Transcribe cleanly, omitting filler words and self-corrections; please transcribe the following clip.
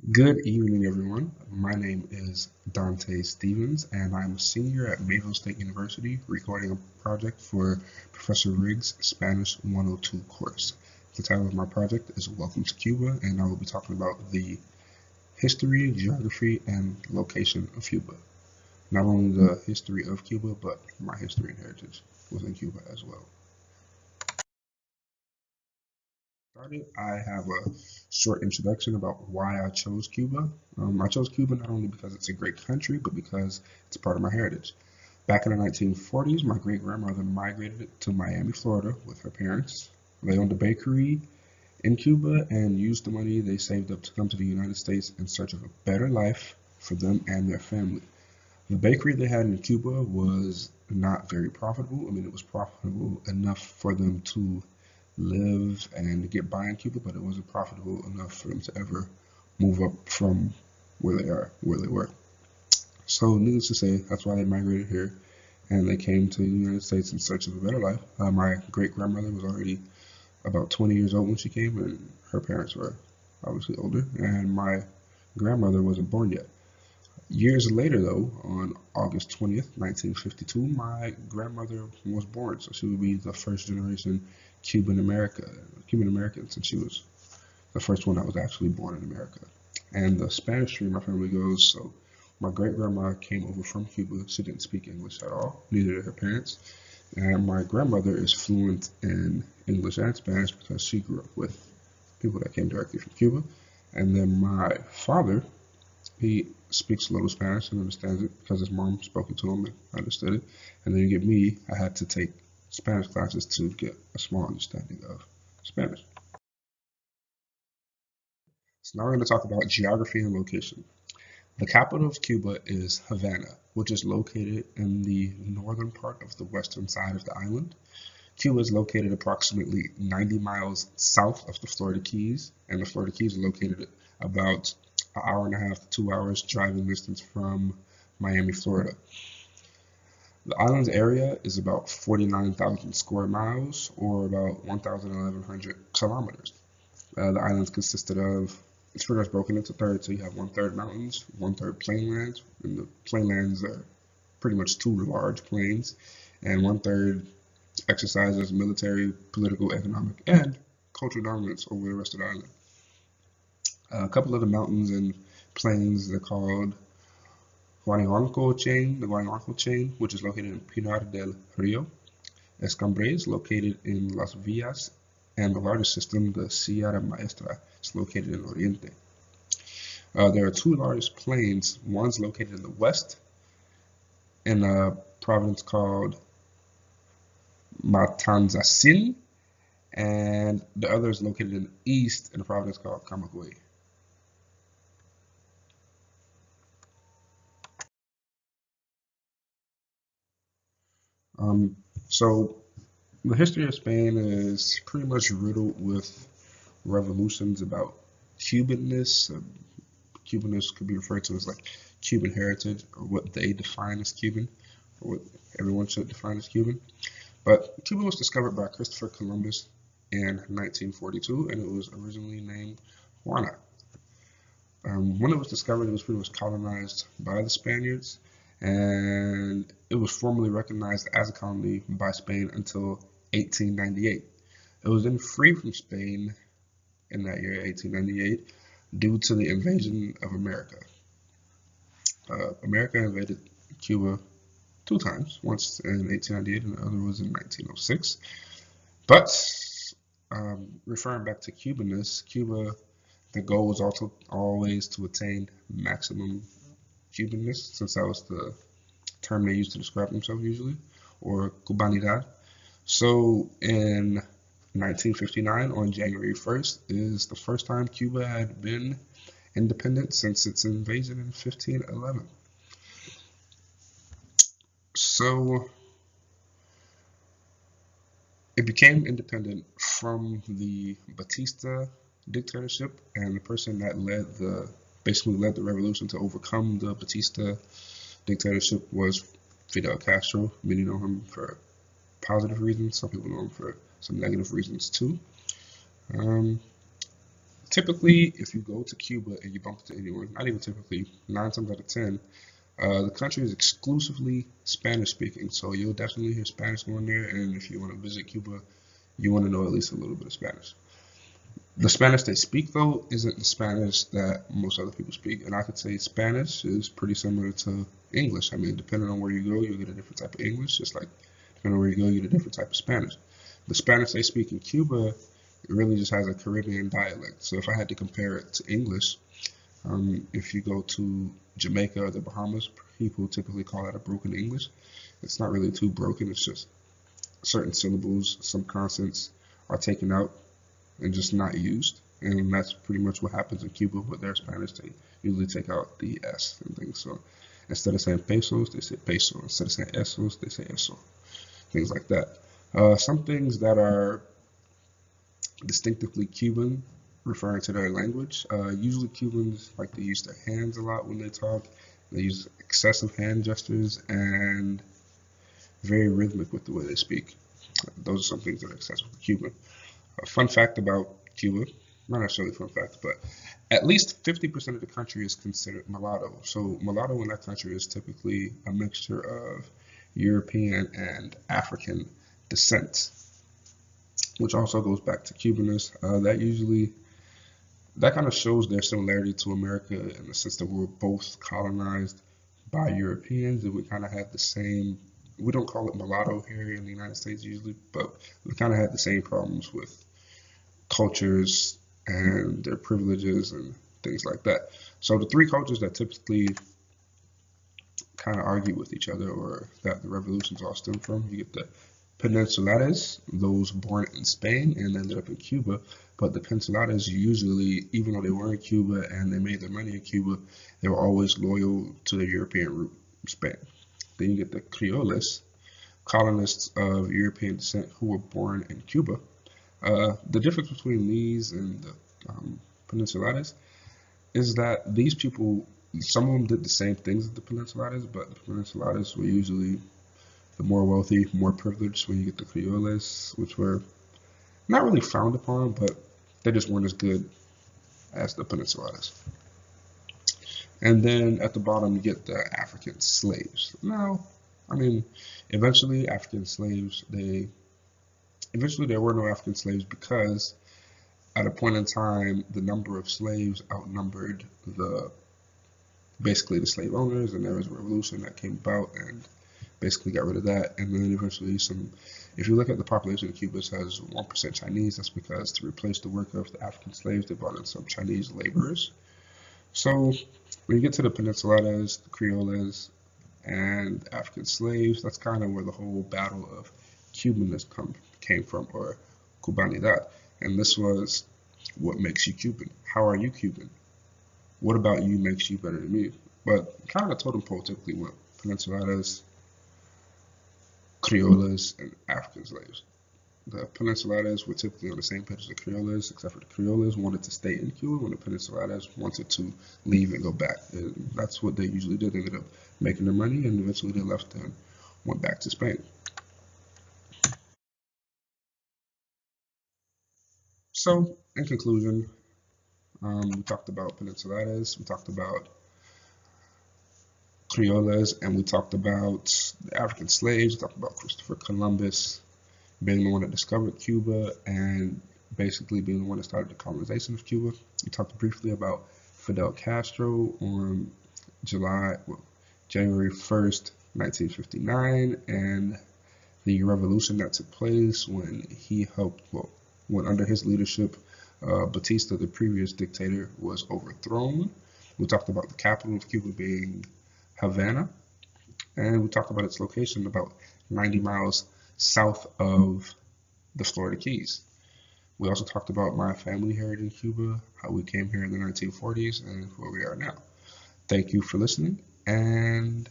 Good evening, everyone. My name is Dante Stevens, and I'm a senior at Mayville State University recording a project for Professor Riggs' Spanish 102 course. The title of my project is Welcome to Cuba, and I will be talking about the history, geography, and location of Cuba. Not only the history of Cuba, but my history and heritage within Cuba as well. I have a short introduction about why I chose Cuba. I chose Cuba not only because it's a great country, but because it's part of my heritage. Back in the 1940s, my great grandmother migrated to Miami, Florida with her parents. They owned a bakery in Cuba and used the money they saved up to come to the United States in search of a better life for them and their family. The bakery they had in Cuba was not very profitable. I mean, it was profitable enough for them to live and get by in Cuba, but it wasn't profitable enough for them to ever move up from where they were. So, needless to say, that's why they migrated here and they came to the United States in search of a better life. My great grandmother was already about 20 years old when she came, and her parents were obviously older, and my grandmother wasn't born yet. Years later, though, on August 20th, 1952, my grandmother was born, so she would be the first generation Cuban American, since she was the first one that was actually born in America. And the Spanish tree in my family goes, so my great grandma came over from Cuba. She didn't speak English at all, neither did her parents. And my grandmother is fluent in English and Spanish because she grew up with people that came directly from Cuba. And then my father, he speaks a little Spanish and understands it because his mom spoke it to him and understood it. And then you get me, I had to take Spanish classes to get a small understanding of Spanish. So now we're going to talk about geography and location. The capital of Cuba is Havana, which is located in the northern part of the western side of the island. Cuba is located approximately 90 miles south of the Florida Keys, and the Florida Keys are located about an hour and a half to 2 hours driving distance from Miami, Florida. The island's area is about 49,000 square miles, or about 1,100 kilometers. The islands consisted of, it's pretty much broken into thirds, so you have one third mountains, one third plainlands, and the plainlands are pretty much two large plains, and one third exercises military, political, economic, and cultural dominance over the rest of the island. A couple of the mountains and plains are called the Guanajuato chain, which is located in Pinar del Rio. Escambray located in Las Villas, and the largest system, the Sierra Maestra, is located in Oriente. There are two largest plains. One's located in the west in a province called Matanzassin, and the other is located in the east in a province called Camagüey. Um, so the history of Spain is pretty much riddled with revolutions about Cubanness. Cubanness could be referred to as like Cuban heritage, or what they define as Cuban, or what everyone should define as Cuban. But Cuba was discovered by Christopher Columbus in 1942, and it was originally named Juana. When it was discovered, it was pretty much colonized by the Spaniards, and it was formally recognized as a colony by Spain until 1898. It was then free from Spain in that year, 1898, due to the invasion of America. America invaded Cuba two times, once in 1898 and the other was in 1906. But referring back to Cubanness, Cuba, the goal was also always to attain maximum Cubanness, since that was the term they used to describe themselves usually, or Cubanidad. So in 1959, on January 1st, is the first time Cuba had been independent since its invasion in 1511. So it became independent from the Batista dictatorship, and the person that basically led the revolution to overcome the Batista dictatorship was Fidel Castro. Many know him for positive reasons. Some people know him for some negative reasons too. Um, Typically, if you go to Cuba and you bump into anyone, not even typically, 9 times out of 10, the country is exclusively Spanish speaking. So you'll definitely hear Spanish going there. And if you want to visit Cuba, you want to know at least a little bit of Spanish. The Spanish they speak, though, isn't the Spanish that most other people speak. And I could say Spanish is pretty similar to English. I mean, depending on where you go, you'll get a different type of English, just like depending on where you go, you get a different type of Spanish. The Spanish they speak in Cuba, it really just has a Caribbean dialect. So if I had to compare it to English, if you go to Jamaica or the Bahamas, people typically call that a broken English. It's not really too broken, it's just certain syllables, some consonants are taken out and just not used. And that's pretty much what happens in Cuba with their Spanish. They usually take out the S and things. So instead of saying pesos, they say peso. Instead of saying esos, they say eso. Things like that. Some things that are distinctively Cuban, referring to their language. Usually Cubans like to use their hands a lot when they talk. They use excessive hand gestures and very rhythmic with the way they speak. Those are some things that are excessive for Cuban. A fun fact about Cuba, not necessarily a fun fact, but at least 50% of the country is considered mulatto. So mulatto in that country is typically a mixture of European and African descent, which also goes back to Cubanness. That kind of shows their similarity to America in the sense that we were both colonized by Europeans and we kind of had the same. We don't call it mulatto here in the United States usually, but we kind of had the same problems with cultures and their privileges and things like that. So the three cultures that typically kind of argue with each other or that the revolutions all stem from, you get the Peninsulares, those born in Spain and ended up in Cuba. But the Peninsulares usually, even though they were in Cuba and they made their money in Cuba, they were always loyal to their European root, Spain. Then you get the Creoles, colonists of European descent who were born in Cuba. The difference between these and the Peninsulares is that these people, some of them did the same things as the Peninsulares, but the Peninsulares were usually the more wealthy, more privileged when you get the Creoles, which were not really frowned upon, but they just weren't as good as the Peninsulares. And then at the bottom, you get the African slaves. Now, I mean, eventually there were no African slaves because at a point in time, the number of slaves outnumbered basically the slave owners, and there was a revolution that came about and basically got rid of that. And then eventually if you look at the population of Cuba, it says 1% Chinese. That's because to replace the work of the African slaves, they brought in some Chinese laborers. So when you get to the Peninsulares, the Creoles, and African slaves, that's kind of where the whole battle of Cubanness came from, or Cubanidad. And this was what makes you Cuban. How are you Cuban? What about you makes you better than me? But kind of the totem pole typically went Peninsulares, Creoles, and African slaves. The Peninsulares were typically on the same page as the Creoles, except for the Creoles wanted to stay in Cuba when the Peninsulares wanted to leave and go back. And that's what they usually did. They ended up making their money, and eventually they left and went back to Spain. So, in conclusion, we talked about Peninsulares, we talked about Creoles, and we talked about the African slaves, we talked about Christopher Columbus being the one that discovered Cuba and basically being the one that started the colonization of Cuba. We talked briefly about Fidel Castro on January 1st, 1959, and the revolution that took place when when under his leadership, Batista, the previous dictator, was overthrown. We talked about the capital of Cuba being Havana, and we talked about its location about 90 miles south of the Florida Keys. We also talked about my family heritage in Cuba, how we came here in the 1940s, and where we are now. Thank you for listening, and